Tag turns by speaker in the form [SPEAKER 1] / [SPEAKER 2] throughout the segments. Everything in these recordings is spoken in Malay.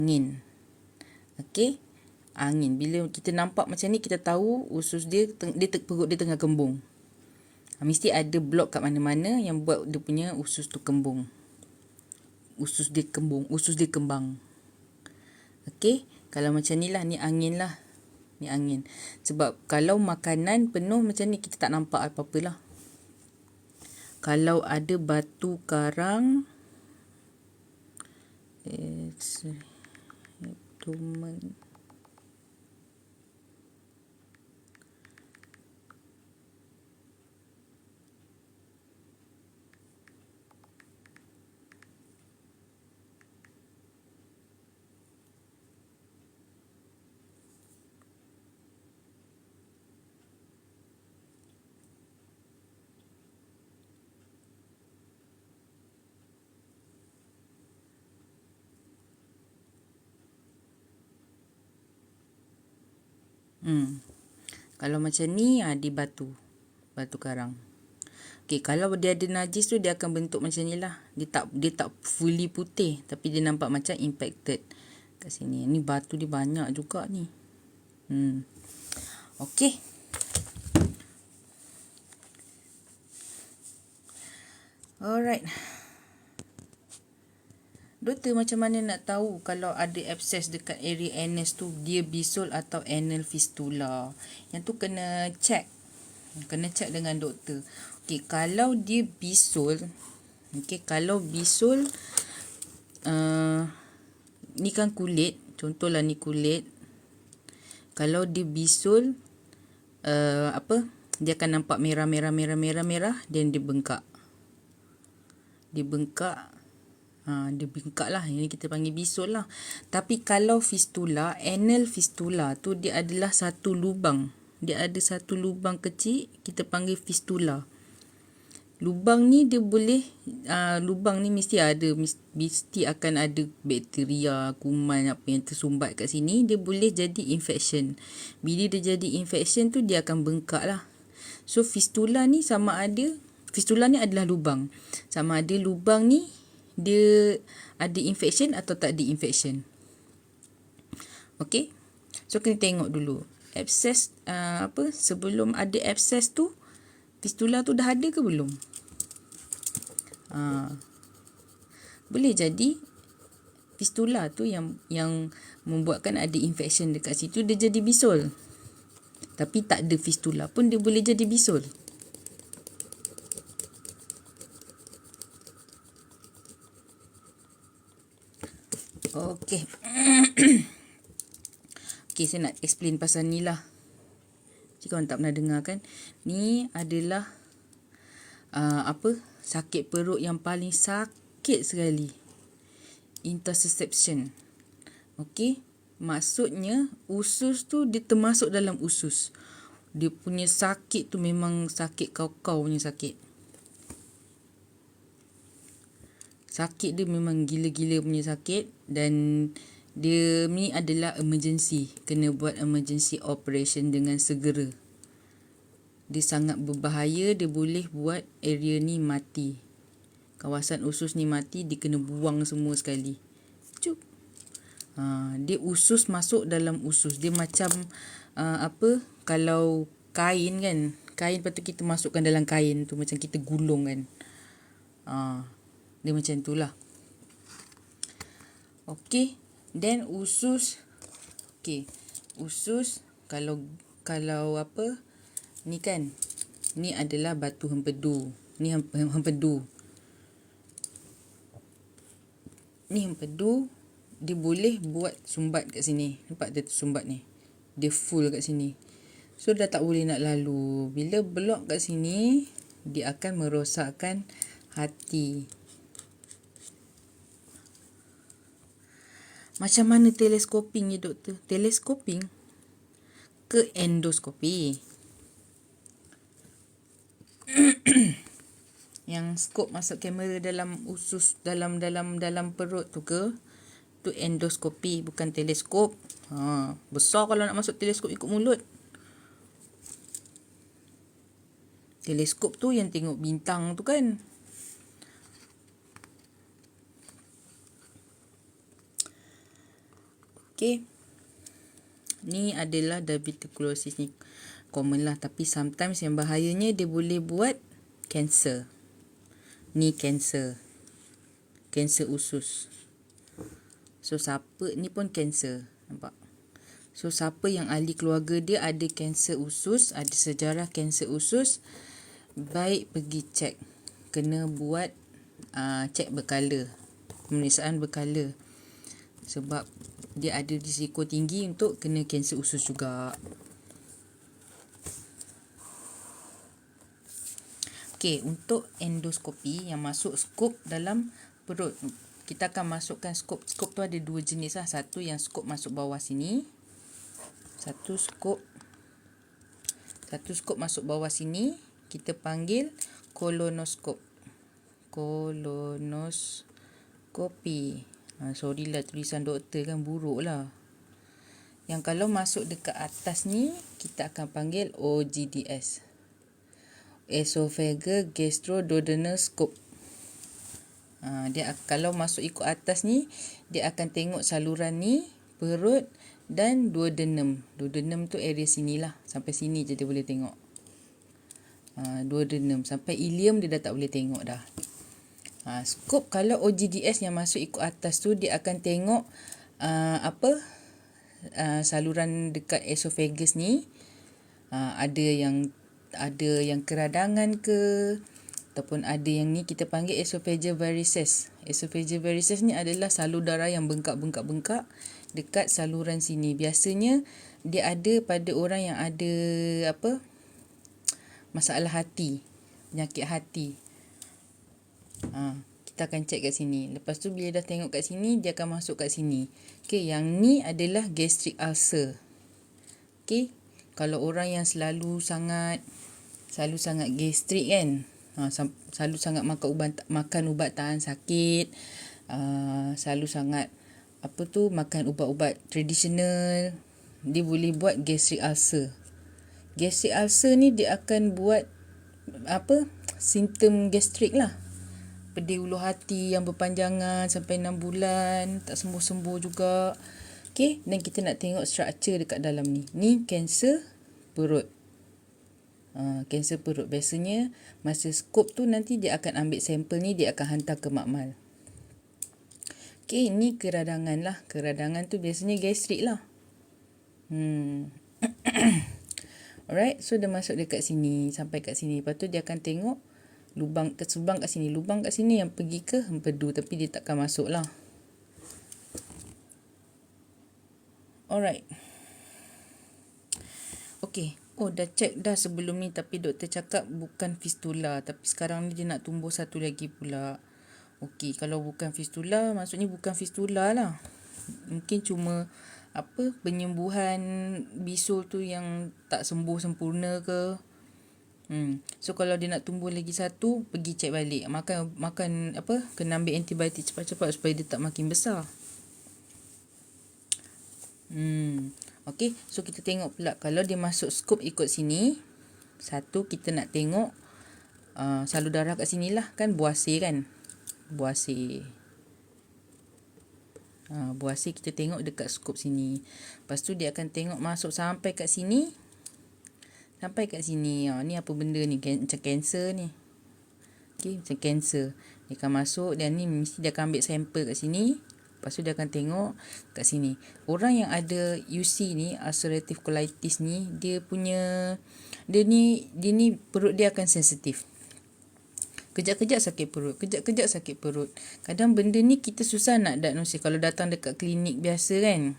[SPEAKER 1] angin. Okey. Angin. Bila kita nampak macam ni, kita tahu usus dia, perut dia tengah kembung. Mesti ada blok kat mana-mana yang buat dia punya usus tu kembung. Usus dia kembang. Okey. Kalau macam ni lah, ni angin lah. Ni angin. Sebab kalau makanan penuh macam ni, kita tak nampak apa-apa lah. Kalau ada batu karang, abdomen. Kalau macam ni, di batu karang. Okey, kalau dia ada najis tu, dia akan bentuk macam ni lah. Dia tak fully putih, tapi dia nampak macam impacted kat sini. Ni batu dia banyak juga ni. Okey. Alright. Doktor macam mana nak tahu kalau ada abscess dekat area anus tu, dia bisul atau anal fistula? Yang tu kena check. Kena check dengan doktor. Okey, kalau dia bisul, kalau bisul, ni kan kulit, contohlah ni kulit. Kalau dia bisul, dia akan nampak merah, dan dia bengkak. Dia bengkak lah. Ini kita panggil bisul lah. Tapi kalau fistula, anal fistula tu, dia adalah satu lubang. Dia ada satu lubang kecil, kita panggil fistula. Lubang ni dia boleh, lubang ni mesti akan ada bakteria, kuman apa yang tersumbat kat sini. Dia boleh jadi infection. Bila dia jadi infection tu, dia akan bengkak lah. So fistula ni fistula ni adalah lubang. Sama ada lubang ni dia ada infection atau tak ada infection. Okey. So kena tengok dulu. Abscess, sebelum ada abscess tu, fistula tu dah ada ke belum? Boleh jadi fistula tu yang membuatkan ada infection dekat situ, dia jadi bisul. Tapi tak ada fistula pun dia boleh jadi bisul. Okey. Okey, saya nak explain pasal ni lah. Jika korang tak pernah dengar kan. Ni adalah sakit perut yang paling sakit sekali. Intussusception. Okey. Maksudnya usus tu dia termasuk dalam usus. Dia punya sakit tu memang sakit kau-kau punya sakit. Sakit dia memang gila-gila punya sakit. Dan dia ni adalah emergency. Kena buat emergency operation dengan segera. Dia sangat berbahaya. Dia boleh buat area ni mati. Kawasan usus ni mati. Dia kena buang semua sekali. Cup. Dia usus masuk dalam usus. Dia macam kalau kain kan. Kain patut kita masukkan dalam kain tu. Macam kita gulung kan. Dia macam tu lah. Okey. Then usus. Okey. Usus. Kalau ni kan. Ni adalah batu hempedu. Ni hempedu. Ni hempedu. Dia boleh buat sumbat kat sini. Nampak dia sumbat ni. Dia full kat sini. So dah tak boleh nak lalu. Bila blok kat sini, dia akan merosakkan hati. Macam mana teleskoping ni doktor? Teleskoping ke endoskopi? Yang skop masuk kamera dalam usus, dalam perut tu ke? Tu endoskopi, bukan teleskop. Besar kalau nak masuk teleskop ikut mulut. Teleskop tu yang tengok bintang tu kan. Okay. Ni adalah diverticulosis ni. Common lah. Tapi sometimes yang bahayanya dia boleh buat kanser. Ni kanser. Kanser usus. So siapa ni pun kanser. Nampak? So siapa yang ahli keluarga dia ada kanser usus, ada sejarah kanser usus, baik pergi cek. Kena buat cek berkala. Pemeriksaan berkala. Sebab dia ada risiko tinggi untuk kena kanser usus juga. Okey, untuk endoskopi yang masuk skop dalam perut. Kita akan masukkan skop. Skop tu ada dua jenis lah. Satu yang skop masuk bawah sini. Satu skop masuk bawah sini. Kita panggil kolonoskop. Kolonoskopi. Sorry lah tulisan doktor kan buruk lah. Yang kalau masuk dekat atas ni, kita akan panggil OGDS. Esophageal Gastroduodenal Scope. Dia kalau masuk ikut atas ni, dia akan tengok saluran ni, perut dan duodenum. Duodenum tu area sini lah. Sampai sini je dia boleh tengok. Duodenum. Sampai ileum dia dah tak boleh tengok dah. Skop kalau OGDS yang masuk ikut atas tu, dia akan tengok saluran dekat esophagus ni. Ada yang keradangan ke, ataupun ada yang ni kita panggil esophageal varices. Esophageal varices ni adalah salur darah yang bengkak dekat saluran sini. Biasanya dia ada pada orang yang ada masalah hati, penyakit hati. Kita akan cek kat sini. Lepas tu bila dah tengok kat sini, dia akan masuk kat sini. Okay, yang ni adalah gastric ulcer. Okay, kalau orang yang selalu sangat gastrik kan, selalu sangat makan ubat tahan sakit, selalu sangat makan ubat-ubat tradisional, dia boleh buat gastric ulcer. Gastric ulcer ni dia akan buat simptom gastrik lah. Pedih ulu hati yang berpanjangan sampai 6 bulan, tak sembuh-sembuh juga. Okay, dan kita nak tengok struktur dekat dalam ni. Ni kanser perut. Kanser perut. Biasanya masa skop tu nanti dia akan ambil sampel ni, dia akan hantar ke makmal. Okay, ni keradangan lah. Keradangan tu biasanya gastrik lah. Alright, so dia masuk dekat sini, sampai kat sini. Lepas tu dia akan tengok lubang kat sini. Lubang kat sini yang pergi ke empedu, tapi dia takkan masuk lah. Alright. Okay. Dah check dah sebelum ni, tapi doktor cakap bukan fistula. Tapi sekarang ni dia nak tumbuh satu lagi pula. Okay, kalau bukan fistula, maksudnya bukan fistula lah. Mungkin cuma penyembuhan bisul tu yang tak sembuh sempurna ke. So kalau dia nak tumbuh lagi satu, pergi cek balik. Makan kena ambil antibiotik cepat-cepat supaya dia tak makin besar. Okay, so kita tengok pula kalau dia masuk skop ikut sini. Satu, kita nak tengok salur darah kat sini lah. Kan buasir kan. Buasir kita tengok dekat skop sini. Lepas tu dia akan tengok masuk sampai kat sini. Ni apa benda ni? Macam kanser ni. Okay, macam kanser. Dia akan masuk dan ni mesti dia akan ambil sampel kat sini. Lepas tu dia akan tengok kat sini. Orang yang ada UC ni, ulcerative colitis ni, dia ni perut dia akan sensitif. Kejap-kejap sakit perut. Kadang benda ni kita susah nak diagnosis. Kalau datang dekat klinik biasa kan,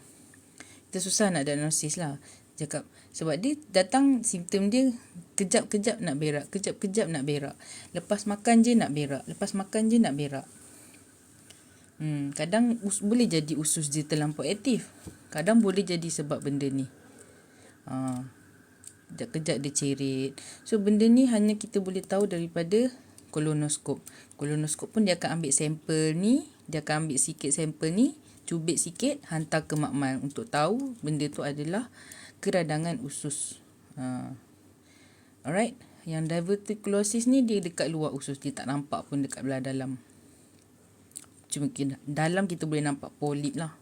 [SPEAKER 1] kita susah nak diagnosis lah. Cakap sebab dia datang simptom dia kejap-kejap nak berak, lepas makan je nak berak. Kadang boleh jadi usus dia terlampau aktif. Kadang boleh jadi sebab benda ni. Kejap-kejap dia cerit. So benda ni hanya kita boleh tahu daripada kolonoskop. Kolonoskop pun dia akan ambil sampel ni, dia akan ambil sikit sampel ni, cubit sikit, hantar ke makmal untuk tahu benda tu adalah keradangan usus. Alright, yang diverticulosis ni dia dekat luar usus, dia tak nampak pun dekat belah dalam. Cuma dalam kita boleh nampak polip lah.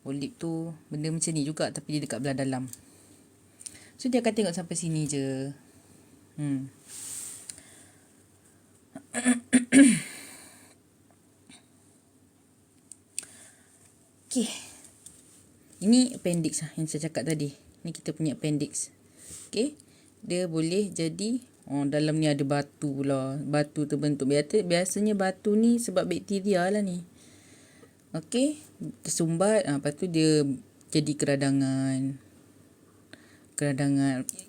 [SPEAKER 1] Polip tu benda macam ni juga tapi dia dekat belah dalam. So dia akan tengok sampai sini je. Okay. Ini appendix lah yang saya cakap tadi. Ni kita punya appendix. Okay. Dia boleh jadi dalam ni ada batu lah. Batu terbentuk. Biasanya batu ni sebab bakteria lah ni. Okay. Tersumbat. Lepas tu dia jadi keradangan.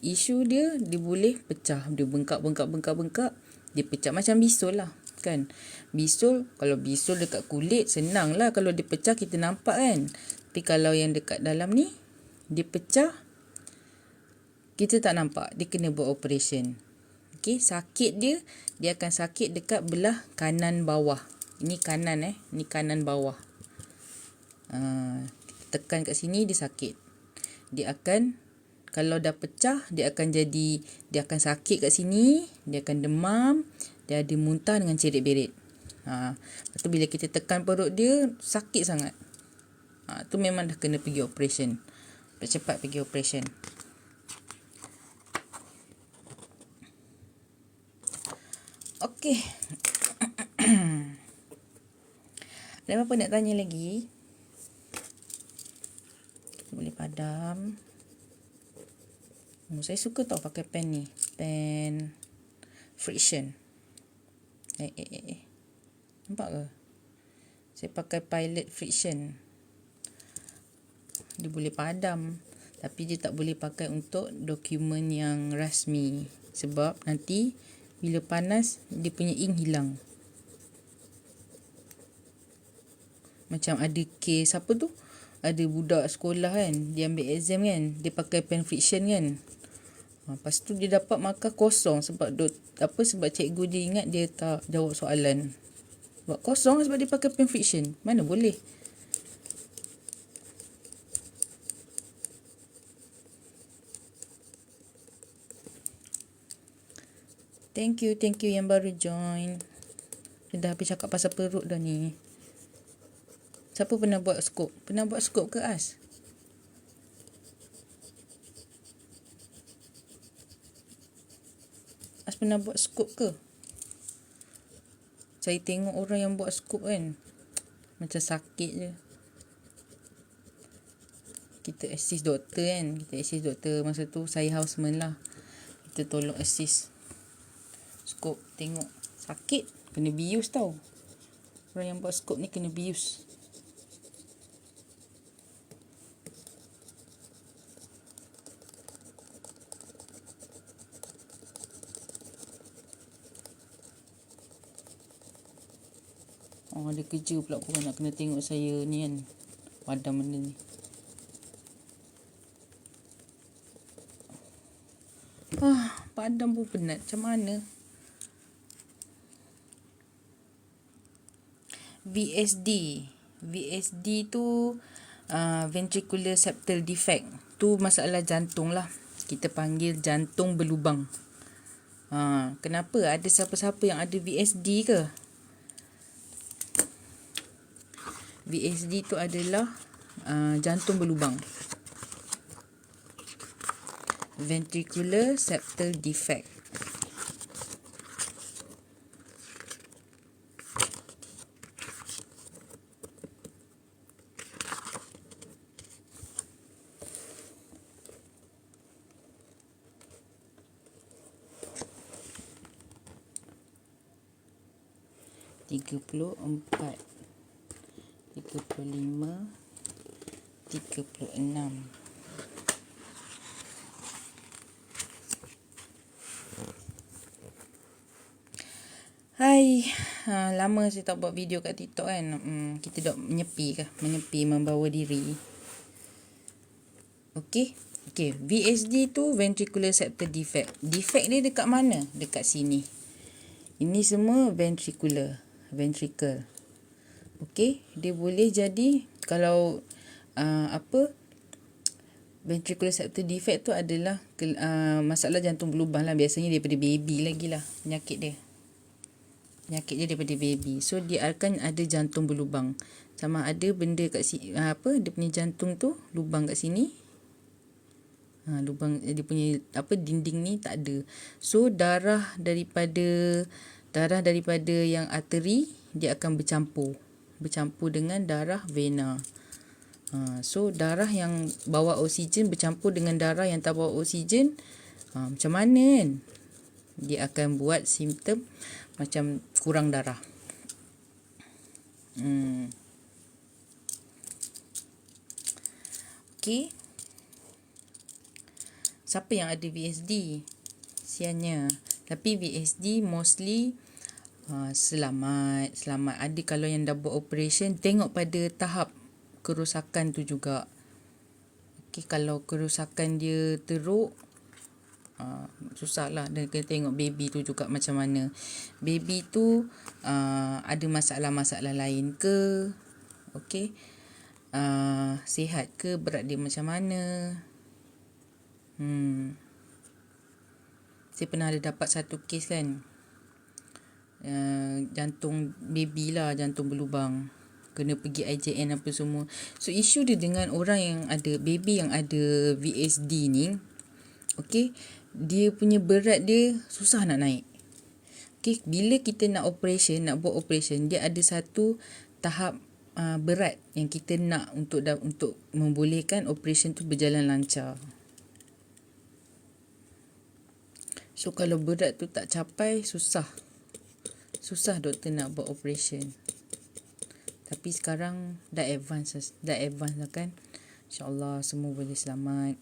[SPEAKER 1] Isu dia boleh pecah. Dia bengkak. Dia pecah macam bisul lah. Kan. Kalau bisul dekat kulit senang lah. Kalau dia pecah kita nampak kan. Tapi kalau yang dekat dalam ni dia pecah, kita tak nampak. Dia kena buat operation. Okay, sakit dia akan sakit dekat belah kanan bawah. Ini kanan Ini kanan bawah. Tekan kat sini dia sakit. Dia akan, kalau dah pecah, dia akan sakit kat sini. Dia akan demam. Dia ada muntah dengan cerit-berit. Lepas tu bila kita tekan perut dia, sakit sangat. Tu memang dah kena pergi operation. Cepat pergi operation. Okey. Ada apa nak tanya lagi? Boleh padam. Saya suka tau pakai pen ni. Pen friction. Nampak ke? Saya pakai Pilot Friction. Dia boleh padam. Tapi dia tak boleh pakai untuk dokumen yang rasmi. Sebab nanti bila panas, dia punya ink hilang. Macam ada kes apa tu? Ada budak sekolah kan. Dia ambil exam kan. Dia pakai pen friction kan. Lepas tu dia dapat markah kosong. Sebab cikgu dia ingat dia tak jawab soalan. Sebab kosong sebab dia pakai pen friction. Mana boleh. Thank you yang baru join. Dia dah habis cakap pasal perut dah ni. Siapa pernah buat skop? Pernah buat skop ke As? As pernah buat skop ke? Saya tengok orang yang buat skop kan. Macam sakit je. Kita assist doktor kan. Masa tu saya houseman lah. Kita tolong assist. Skop tengok sakit. Kena bius tau. Orang yang buat skop ni kena bius. Ada kerja pula korang nak kena tengok saya ni kan. Padam benda ni. Padam pun penat. Macam mana? VSD tu ventricular septal defect. Tu masalah jantung lah. Kita panggil jantung berlubang. Kenapa? Ada siapa-siapa yang ada VSD ke? VSD tu adalah jantung berlubang. Ventricular septal defect. Tiga puluh 35, 36. Hai, lama saya tak buat video kat TikTok kan. Kita dah menyepi membawa diri. Okey, VSD tu ventricular septal defect. Defect dia dekat mana? Dekat sini. Ini semua ventricle. Okey, dia boleh jadi kalau ventricular septal defect tu adalah masalah jantung berlubang lah. Biasanya daripada baby lagi lah penyakit dia daripada baby. So dia akan ada jantung berlubang. sama ada benda kat sini, dia punya jantung tu lubang kat sini, lubang dia punya dinding ni tak ada. So darah daripada yang arteri dia akan bercampur dengan darah vena. So darah yang bawa oksigen bercampur dengan darah yang tak bawa oksigen, macam mana kan? Dia akan buat simptom macam kurang darah. Okay. Siapa yang ada VSD? Siannya. Tapi VSD mostly selamat. Ada kalau yang dah buat operation, tengok pada tahap kerosakan tu juga. Okay, kalau kerosakan dia teruk, susah lah. Dan kena tengok baby tu juga macam mana. Baby tu ada masalah-masalah lain ke? Okay. Sihat ke? Berat dia macam mana? Saya pernah ada dapat satu kes kan. Jantung baby lah, jantung berlubang. Kena pergi IJN apa semua. So isu dia dengan orang yang ada, baby yang ada VSD ni, okay, dia punya berat dia susah nak naik. Okay, bila kita nak buat operation, dia ada satu tahap berat yang kita nak untuk membolehkan operation tu berjalan lancar. So kalau berat tu tak capai, susah doktor nak buat operation. Tapi sekarang dah advance lah kan. InsyaAllah semua boleh selamat.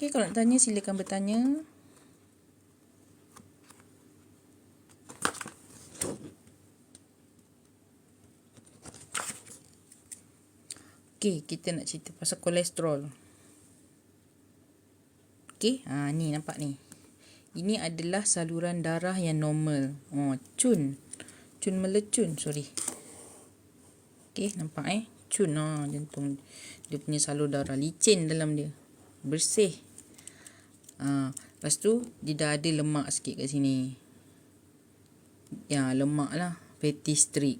[SPEAKER 1] Okay, kalau nak tanya silakan bertanya. Okay, kita nak cerita pasal kolesterol. Okay, ni nampak ni. Ini adalah saluran darah yang normal. Cun melecun, sorry. Okay, nampak cun jantung. Dia punya salur darah licin dalam dia. Bersih. Lepas tu dia dah ada lemak sikit kat sini. Ya, lemak lah. Fatty streak.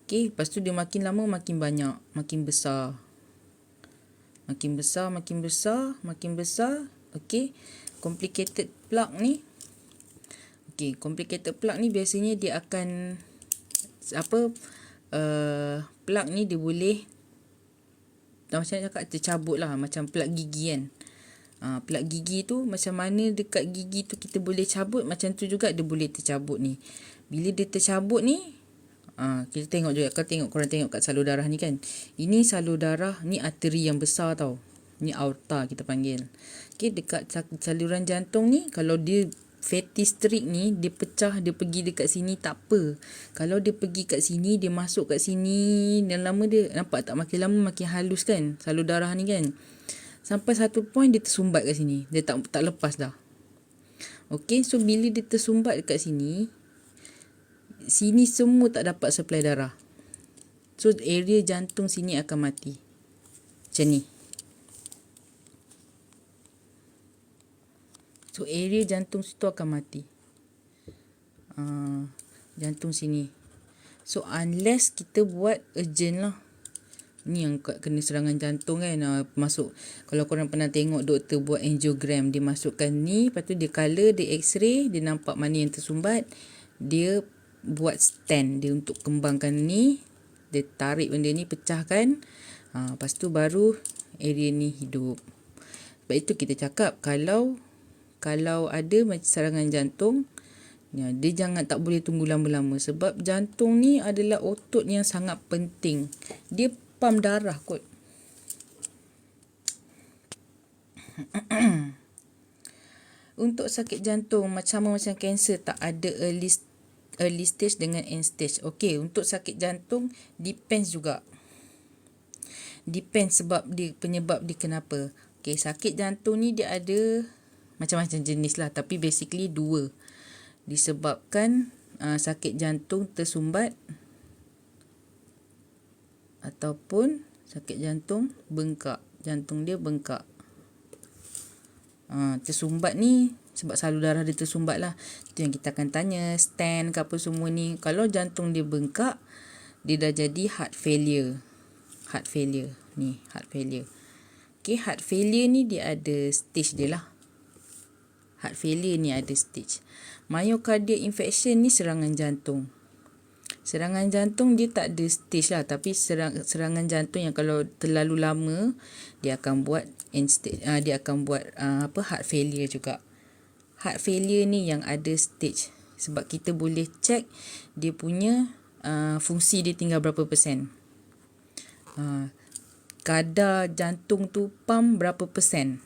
[SPEAKER 1] Okay, lepas tu dia makin lama makin banyak. Makin besar. Okay, complicated plaque ni. Okay, complicated plaque ni biasanya dia akan plaque ni dia boleh macam cakap tercabut lah, macam plaque gigi kan. Plaque gigi tu macam mana dekat gigi tu kita boleh cabut, macam tu juga dia boleh tercabut ni. Bila dia tercabut ni, kita tengok juga, korang tengok kat salur darah ni kan. Ini salur darah, ni arteri yang besar tau. Ni aorta kita panggil. Okay, dekat saluran jantung ni, kalau dia fatty streak ni, dia pecah, dia pergi dekat sini tak apa. Kalau dia pergi kat sini, dia masuk kat sini, dan lama dia, nampak tak, makin lama makin halus kan, salur darah ni kan. Sampai satu point dia tersumbat kat sini. Dia tak lepas dah. Okay, so bila dia tersumbat dekat sini semua tak dapat supply darah. So area jantung sini akan mati. Macam ni. So area jantung situ akan mati. Jantung sini. So unless kita buat urgent lah. Ni yang kena serangan jantung kan. Masuk. Kalau korang pernah tengok doktor buat angiogram. Dia masukkan ni. Lepas tu dia color, dia x-ray. Dia nampak mana yang tersumbat. Dia buat stand dia untuk kembangkan ni. Dia tarik benda ni, pecahkan. Lepas tu baru area ni hidup. Sebab itu kita cakap kalau ada macam serangan jantung, dia jangan, tak boleh tunggu lama-lama. Sebab jantung ni adalah otot yang sangat penting. Dia pump darah kot. Untuk sakit jantung macam kanser, tak ada early stage dengan end stage. Okay, untuk sakit jantung depends juga. Depends penyebab dia kenapa. Okay, sakit jantung ni dia ada macam-macam jenis lah. Tapi basically 2. Disebabkan sakit jantung tersumbat ataupun sakit jantung bengkak. Jantung dia bengkak. Tersumbat ni Sebab salur darah dia tersumbat lah. Itu yang kita akan tanya, stent ke apa semua ni. Kalau jantung dia bengkak, dia dah jadi heart failure. Heart failure. Ni, heart failure. Okay, heart failure ni dia ada stage dia lah. Heart failure ni ada stage. Myocardial infarction ni serangan jantung. Serangan jantung dia tak ada stage lah, tapi serangan jantung yang kalau terlalu lama dia akan buat end stage, dia akan buat heart failure juga. Heart failure ni yang ada stage, sebab kita boleh check dia punya fungsi dia tinggal berapa persen. Kadar jantung tu pump berapa persen.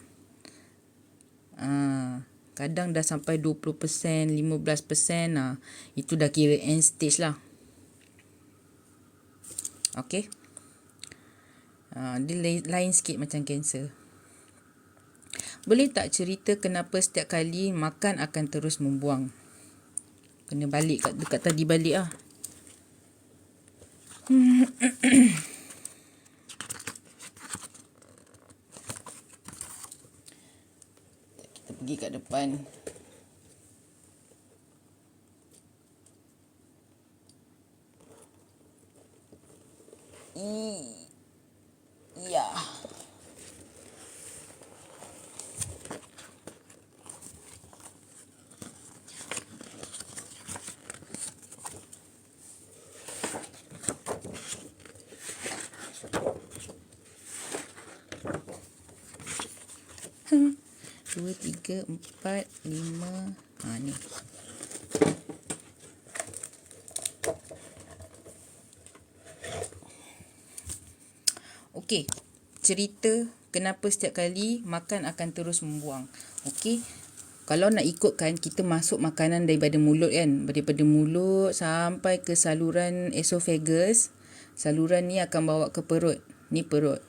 [SPEAKER 1] Kadang dah sampai 20%, 15%, itu dah kira end stage lah. Okay. Dia lain sikit macam kanser. Boleh tak cerita kenapa setiap kali makan akan terus membuang? Kena balik dekat tadi balik lah. Kita pergi kat depan. Ya. Dua, tiga, empat, lima. Ni. Okey, cerita kenapa setiap kali makan akan terus membuang. Okey, kalau nak ikutkan, kita masuk makanan daripada mulut kan. Daripada mulut sampai ke saluran esophagus. Saluran ni akan bawa ke perut. Ni perut.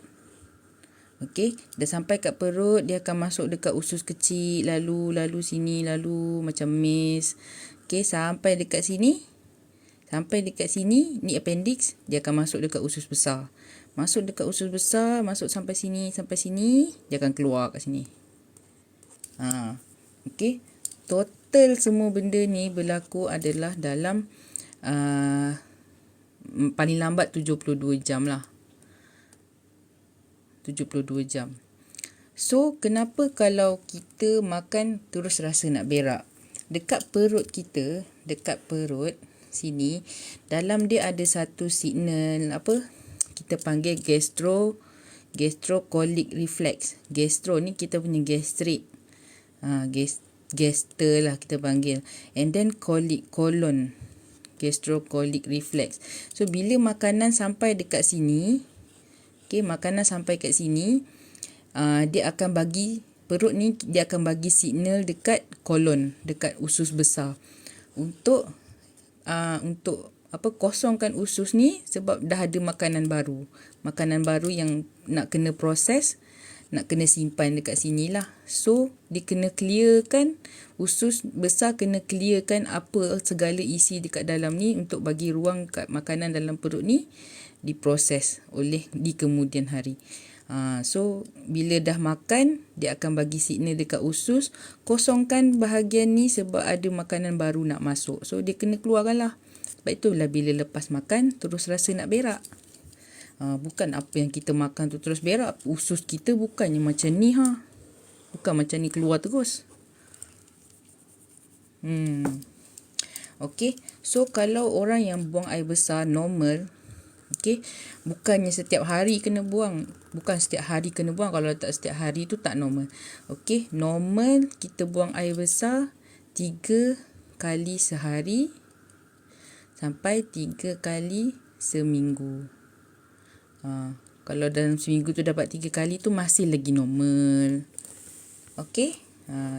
[SPEAKER 1] Okey, dah sampai kat perut, dia akan masuk dekat usus kecil, lalu sini, lalu macam maze. Okey, sampai dekat sini. Sampai dekat sini, ni appendix, dia akan masuk dekat usus besar. Masuk dekat usus besar, masuk sampai sini, dia akan keluar kat sini. Okey. Total semua benda ni berlaku adalah dalam paling lambat 72 jam lah. 72 jam. So, kenapa kalau kita makan terus rasa nak berak? Dekat perut kita, dekat perut sini, dalam dia ada satu signal kita panggil gastrocolic reflex. Gastro ni kita punya gastric. Gaster lah kita panggil. And then colic, colon. Gastrocolic reflex. So, bila makanan sampai dekat sini, makanan sampai kat sini, dia akan bagi, perut ni dia akan bagi signal dekat kolon, dekat usus besar. Untuk kosongkan usus ni, sebab dah ada makanan baru. Makanan baru yang nak kena proses, nak kena simpan dekat sini lah. So, dia kena clearkan, usus besar kena clearkan apa segala isi dekat dalam ni untuk bagi ruang kat makanan dalam perut ni diproses di kemudian hari. So, bila dah makan, dia akan bagi signal dekat usus, kosongkan bahagian ni sebab ada makanan baru nak masuk. So, dia kena keluarkan lah. Sebab itulah bila lepas makan, terus rasa nak berak. Bukan apa yang kita makan tu terus berak. Usus kita bukannya macam ni Bukan macam ni keluar terus. Okay. So, kalau orang yang buang air besar normal, bukannya setiap hari kena buang. Bukan setiap hari kena buang. Kalau tak setiap hari tu tak normal. Normal kita buang air besar 3 kali sehari sampai 3 kali seminggu. Kalau dalam seminggu tu dapat 3 kali tu masih lagi normal.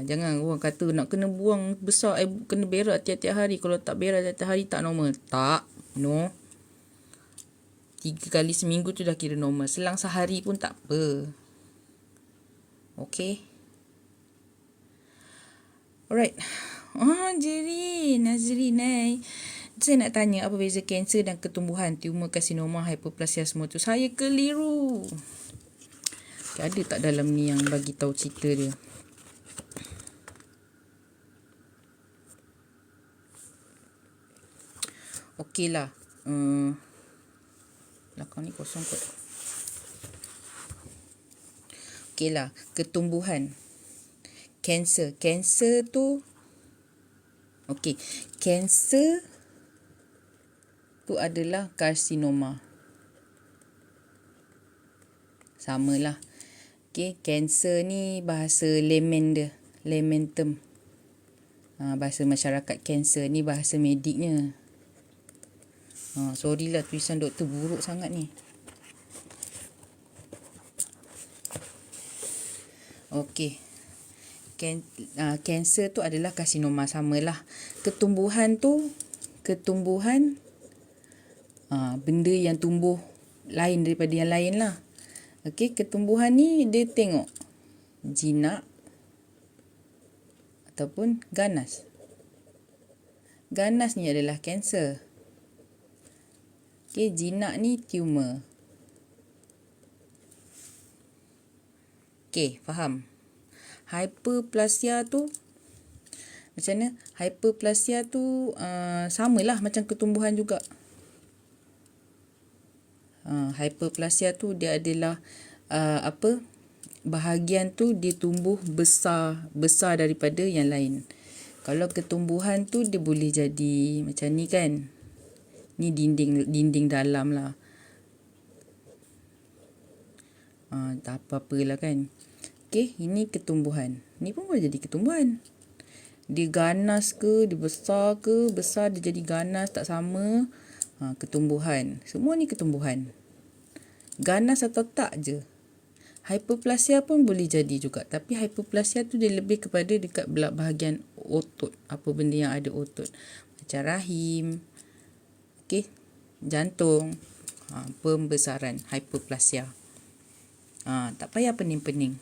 [SPEAKER 1] Jangan orang kata nak kena buang besar, kena berak tiap-tiap hari. Kalau tak berak tiap-tiap hari tak normal. Tak. No. 3 kali seminggu tu dah kira normal. Selang sehari pun tak apa. Okay. Alright. Nazrin. Saya nak tanya apa beza kanser dan ketumbuhan, tumor karsinoma, hyperplasia semua tu. Saya keliru. Ada tak dalam ni yang bagi tahu cerita dia? Okey lah. Belakang ni kosong kot. Okey lah. Ketumbuhan. Kanser. Kanser tu, okey. Kanser tu adalah karsinoma. Samalah. Okey, kanser ni bahasa layman dia. Layman term. Bahasa masyarakat kanser ni bahasa mediknya. Sorry lah tulisan doktor buruk sangat ni. Okey. Kanser tu adalah karsinoma, samalah. Ketumbuhan tu, benda yang tumbuh lain daripada yang lain lah. Okey, ketumbuhan ni dia tengok jinak ataupun ganas. Ganas ni adalah kanser. Okey, jinak ni tumor. Okey, faham. Hyperplasia tu macam mana? Hyperplasia tu samalah macam ketumbuhan juga. Hyperplasia tu dia adalah bahagian tu dia tumbuh besar daripada yang lain. Kalau ketumbuhan tu dia boleh jadi macam ni kan. Ni dinding dalam lah. Tak apa-apalah kan. Okey, ini ketumbuhan. Ni pun boleh jadi ketumbuhan. Dia ganas ke, dia besar ke, besar dia jadi ganas tak sama. Ketumbuhan. Semua ni ketumbuhan. Ganas atau tak je. Hyperplasia pun boleh jadi juga. Tapi hyperplasia tu dia lebih kepada dekat bahagian otot. Apa benda yang ada otot. Macam rahim. Okey. Jantung. Pembesaran. Hyperplasia. Tak payah pening-pening.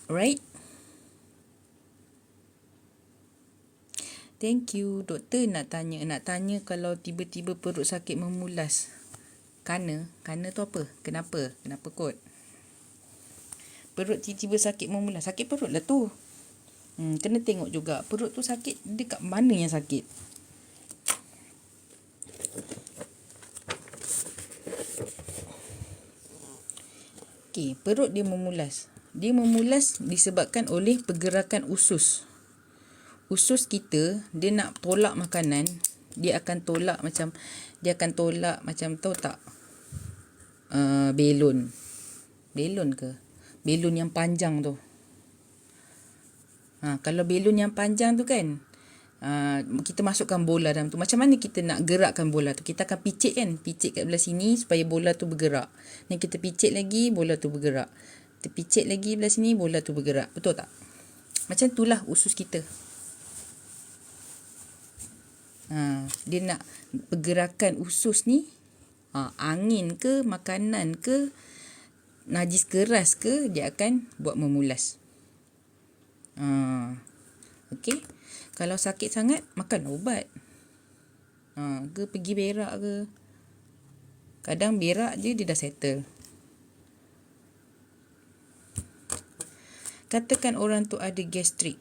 [SPEAKER 1] Alright. Thank you. Doktor nak tanya kalau tiba-tiba perut sakit memulas. Kana tu apa? Kenapa kot? Perut tiba-tiba sakit memulas. Sakit perut lah tu. Kena tengok juga. Perut tu sakit, dekat mana yang sakit? Okey, perut dia memulas. Dia memulas disebabkan oleh pergerakan usus. Usus kita, dia nak tolak makanan, dia akan tolak macam tahu tak? Belon. Belon ke? Belon yang panjang tu. Kalau belon yang panjang tu kan, kita masukkan bola dalam tu. Macam mana kita nak gerakkan bola tu? Kita akan picit kan? Picit kat belah sini supaya bola tu bergerak. Dan kita picit lagi, bola tu bergerak. Kita picit lagi belah sini, bola tu bergerak. Betul tak? Macam itulah usus kita. Dia nak pergerakan usus ni, angin ke, makanan ke, najis keras ke, dia akan buat memulas. Okey. Kalau sakit sangat, makan ubat. Ke pergi berak ke. Kadang berak je dia dah settle. Katakan orang tu ada gastrik.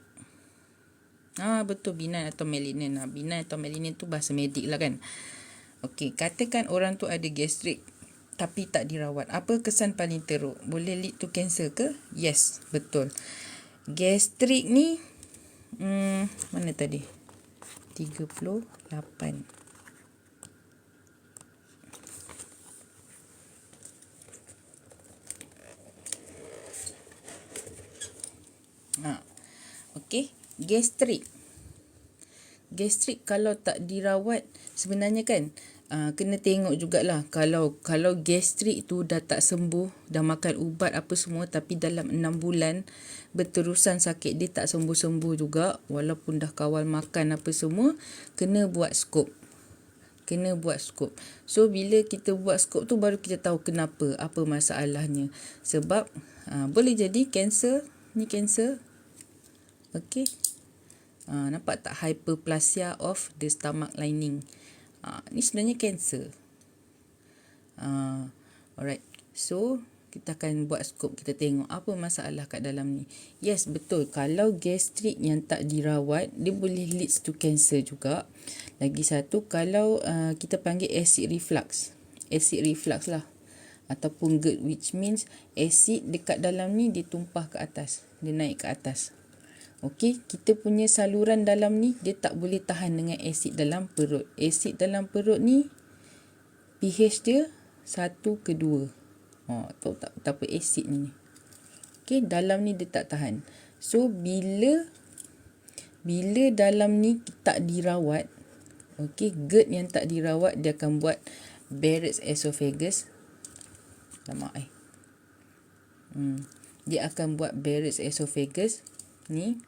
[SPEAKER 1] Betul, benign atau malignant. Benign atau malignant tu bahasa medik lah kan. Okey, katakan orang tu ada gastrik tapi tak dirawat. Apa kesan paling teruk? Boleh lead to cancer ke? Yes, betul. Gastrik ni mana tadi? 38. Okey, gastrik kalau tak dirawat sebenarnya kan, kena tengok jugalah. Kalau gastrik tu dah tak sembuh, dah makan ubat apa semua, tapi dalam 6 bulan berterusan sakit dia tak sembuh-sembuh juga, walaupun dah kawal makan apa semua, kena buat skop. So bila kita buat skop tu baru kita tahu kenapa, apa masalahnya. Sebab boleh jadi kanser. Ni kanser. Okey. Nampak tak hyperplasia of the stomach lining? Ni sebenarnya kanser. Alright. So Kita akan buat skop, kita tengok apa masalah kat dalam ni. Yes, betul. Kalau gastrik yang tak dirawat, dia boleh leads to cancer juga. Lagi satu, kalau kita panggil acid reflux. Acid reflux lah. Ataupun GERD, which means acid dekat dalam ni dia tumpah ke atas. Dia naik ke atas. Okey, kita punya saluran dalam ni dia tak boleh tahan dengan asid dalam perut. Asid dalam perut ni pH dia 1/2. Tahu tak betapa asid ni. Okey, dalam ni dia tak tahan. So bila dalam ni tak dirawat, okey, GERD yang tak dirawat dia akan buat Barrett's esophagus. Dia akan buat Barrett's esophagus ni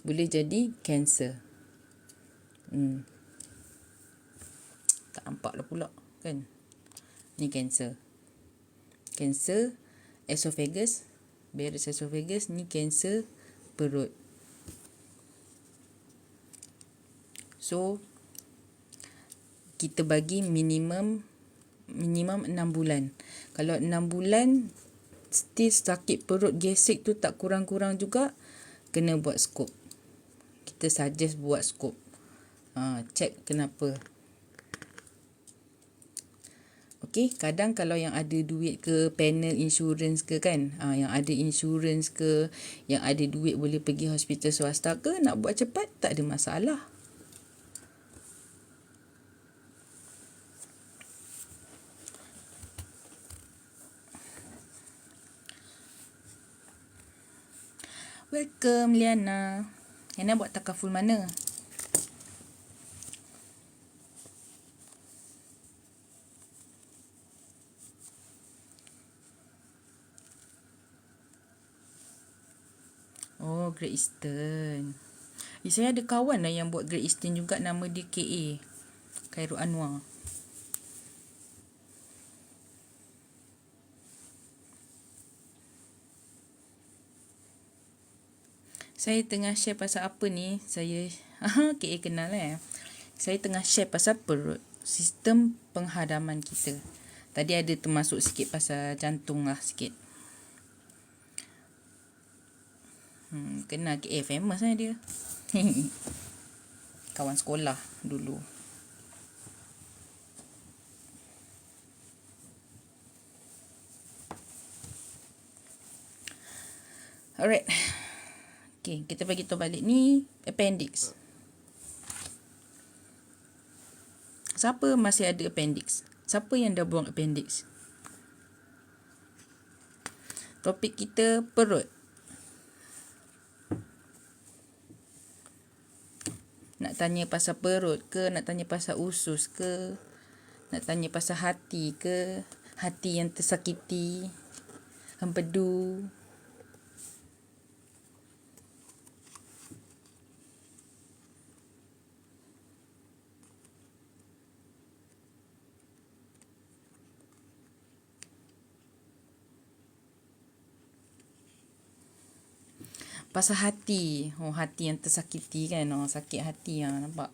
[SPEAKER 1] boleh jadi kanser. Tak nampak dah pula kan. Ni kanser. Kanser esophagus, Barrett's esophagus ni kanser perut. So kita bagi minimum 6 bulan. Kalau 6 bulan still sakit perut gastrik tu tak kurang-kurang juga, kena buat skop. Kita suggest buat skop. Check kenapa. Okey, kadang kalau yang ada duit ke panel insurance ke kan, yang ada insurance ke, yang ada duit boleh pergi hospital swasta ke, nak buat cepat tak ada masalah. Welcome Liana. Liana buat takaful mana? Oh, Great Eastern. Saya ada kawan lah yang buat Great Eastern juga, nama dia KA. Khairul Anwar. Saya tengah share pasal apa ni? Saya KA kenal Saya tengah share pasal perut, sistem penghadaman kita. Tadi ada termasuk sikit pasal jantung lah sikit. Kenal KA, famous lah dia. Kawan sekolah dulu. Alright. Okay, kita bagi tahu balik ni appendix. Siapa masih ada appendix? Siapa yang dah buang appendix? Topik kita perut. Nak tanya pasal perut ke, nak tanya pasal usus ke, nak tanya pasal hati ke, hati yang tersakiti, empedu. Pasal hati. Hati yang tersakiti kan. Sakit hati nampak.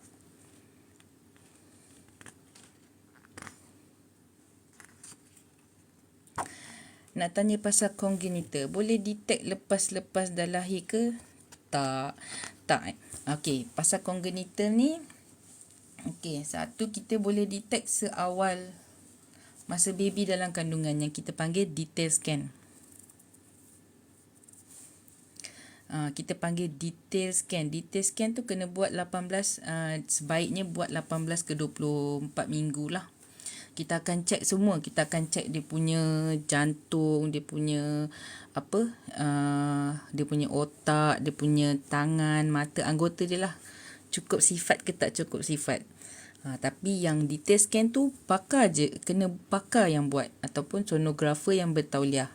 [SPEAKER 1] Nak tanya pasal congenital. Boleh detect lepas-lepas dah lahir ke? Tak. Okey, pasal congenital ni. Okey, satu kita boleh detect seawal masa baby dalam kandungan yang kita panggil detail scan. Kita panggil detail scan. Detail scan tu kena buat 18, sebaiknya buat 18 ke 24 minggu lah. Kita akan check semua. Kita akan check dia punya jantung, dia punya dia punya otak, dia punya tangan, mata, anggota dia lah. Cukup sifat ke tak cukup sifat. Tapi yang detail scan tu pakar je, kena pakar yang buat ataupun sonografer yang bertauliah.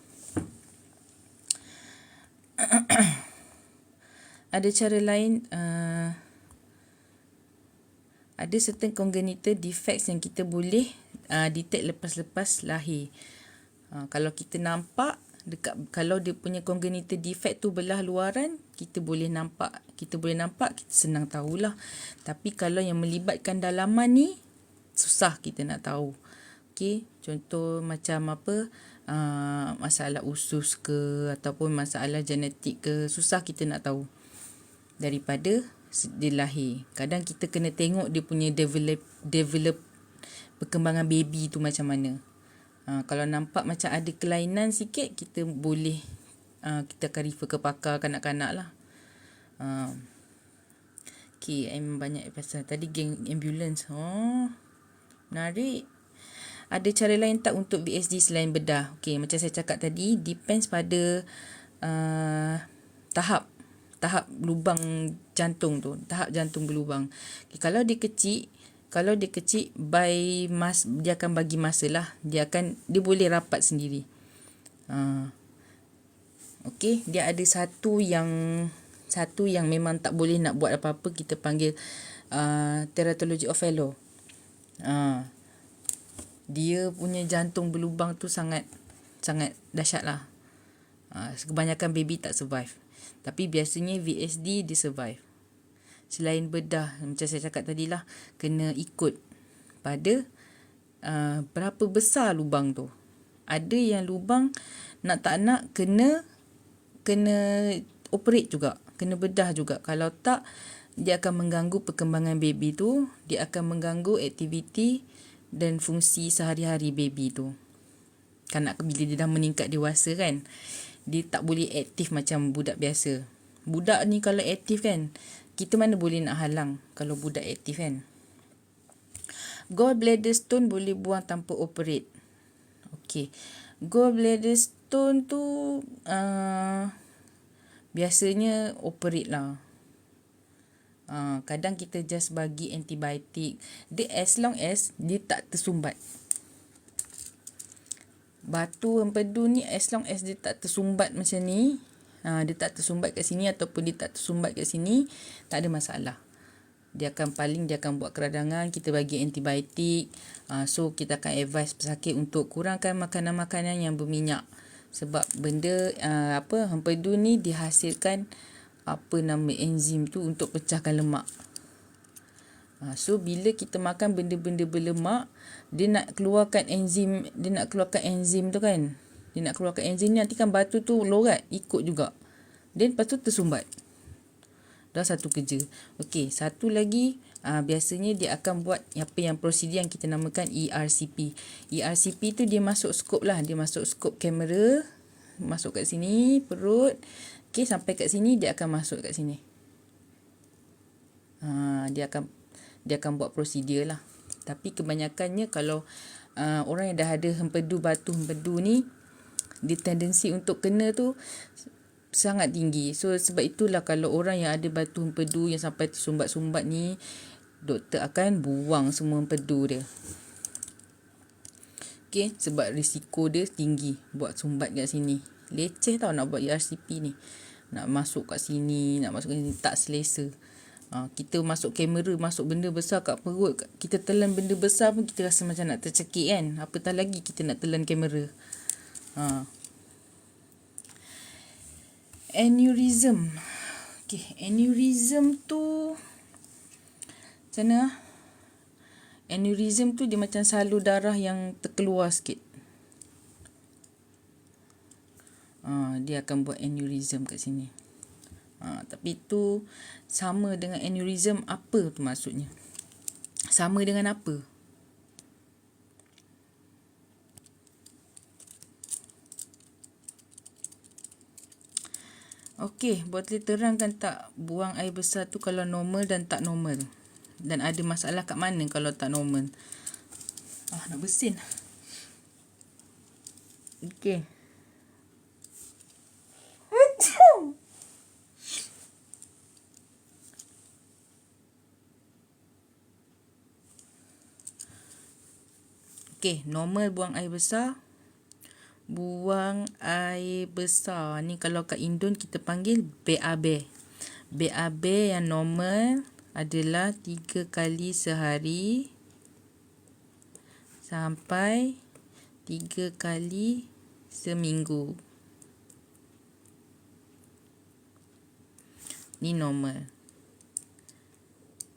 [SPEAKER 1] Ada cara lain, ada certain congenital defects yang kita boleh detect lepas-lepas lahir. Kalau kita nampak kalau dia punya congenital defect tu belah luaran, kita boleh nampak, kita senang tahulah. Tapi kalau yang melibatkan dalaman ni, susah kita nak tahu. Okey, contoh macam apa, masalah usus ke ataupun masalah genetik ke, susah kita nak tahu daripada dia lahir. Kadang kita kena tengok dia punya develop perkembangan baby tu macam mana. Kalau nampak macam ada kelainan sikit, kita boleh kita akan refer ke pakar kanak-kanak lah. Okay, banyak pasal tadi geng ambulans. Menarik. Ada cara lain tak untuk VSD selain bedah? Okay, macam saya cakap tadi, depends pada tahap lubang jantung tu, tahap jantung berlubang. Okay, kalau dia kecil, dia akan bagi masa lah. Dia boleh rapat sendiri. Okay, dia ada satu yang memang tak boleh nak buat apa-apa, kita panggil teratology of fellow. Dia punya jantung berlubang tu sangat dahsyat lah. Kebanyakan baby tak survive. Tapi biasanya VSD dia survive. Selain bedah, macam saya cakap tadi lah, kena ikut pada berapa besar lubang tu. Ada yang lubang nak tak nak kena operate juga, kena bedah juga. Kalau tak, dia akan mengganggu perkembangan baby tu, dia akan mengganggu aktiviti dan fungsi sehari-hari baby tu. Kanak bila dia dah meningkat dewasa kan, dia tak boleh aktif macam budak biasa. Budak ni kalau aktif kan, kita mana boleh nak halang kalau budak aktif kan. Gallbladder stone boleh buang tanpa operate. Okey. Gallbladder stone tu biasanya operate lah. Kadang kita just bagi antibiotik. Dia as long as dia tak tersumbat. Batu empedu ni as long as dia tak tersumbat macam ni, dia tak tersumbat kat sini ataupun dia tak tersumbat kat sini, tak ada masalah. Dia akan buat keradangan, kita bagi antibiotik. So kita akan advise pesakit untuk kurangkan makanan-makanan yang berminyak. Sebab benda empedu ni dihasilkan enzim tu untuk pecahkan lemak. So bila kita makan benda-benda berlemak, dia nak keluarkan enzim tu kan. Dia nak keluarkan enzim ni, nanti kan batu tu lorat ikut juga. Then lepas tu tersumbat. Dah satu kerja. Okey, satu lagi biasanya dia akan buat yang prosedur yang kita namakan ERCP. ERCP tu dia masuk skop lah, dia masuk skop kamera, masuk kat sini perut. Okey, sampai kat sini dia akan masuk kat sini. Dia akan buat prosedur lah. Tapi kebanyakannya kalau orang yang dah ada batu empedu ni, dia tendensi untuk kena tu sangat tinggi. So sebab itulah kalau orang yang ada batu empedu yang sampai tersumbat-sumbat ni, doktor akan buang semua empedu dia. Okay, sebab risiko dia tinggi buat sumbat kat sini. Leceh tau nak buat ERCP ni. Nak masuk kat sini, tak selesa. Kita masuk kamera, masuk benda besar kat perut, kita telan benda besar pun kita rasa macam nak tercekik kan. Apatah lagi kita nak telan kamera. Aneurysm. Okay, aneurysm tu macam mana? Aneurysm tu dia macam salur darah yang terkeluar sikit. Dia akan buat aneurysm kat sini. Tapi tu sama dengan aneurysm, apa tu maksudnya? Sama dengan apa? Okey, boleh terangkan tak buang air besar tu kalau normal dan tak normal? Dan ada masalah kat mana kalau tak normal? Nak bersin. Okey. Okey, normal buang air besar. Buang air besar ni kalau kat Indon kita panggil BAB. BAB yang normal adalah 3 kali sehari sampai 3 kali seminggu. Ni normal.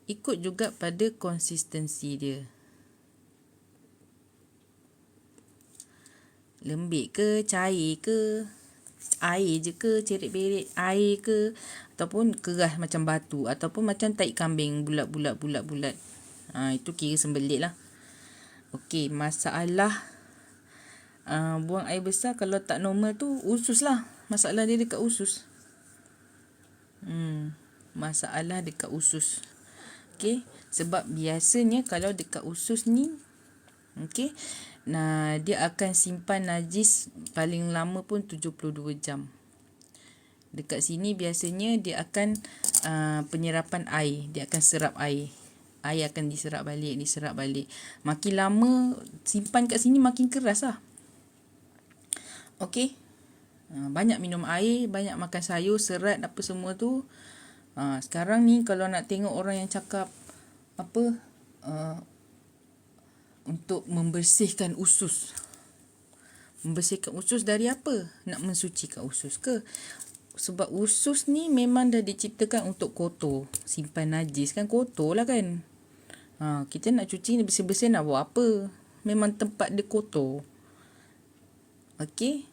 [SPEAKER 1] Ikut juga pada konsistensi dia. Lembik ke, cair ke, air je ke, cerit-berit air ke, ataupun keras macam batu, ataupun macam tahi kambing bulat-bulat. Itu kira sembelit lah. Okey, masalah buang air besar kalau tak normal tu usus lah. Masalah dia dekat usus. Masalah dekat usus. Okey, sebab biasanya kalau dekat usus ni, okey, dia akan simpan najis paling lama pun 72 jam. Dekat sini biasanya dia akan penyerapan air, dia akan serap air. Air akan diserap balik. Makin lama simpan kat sini makin keras lah. Okey. Banyak minum air, banyak makan sayur, serat apa semua tu. Sekarang ni kalau nak tengok orang yang cakap apa untuk membersihkan usus. Membersihkan usus dari apa? Nak mensucikan usus ke? Sebab usus ni memang dah diciptakan untuk kotor. Simpan najis kan kotor lah kan. Kita nak cuci bersih-bersih nak buat apa? Memang tempat dia kotor. Okey.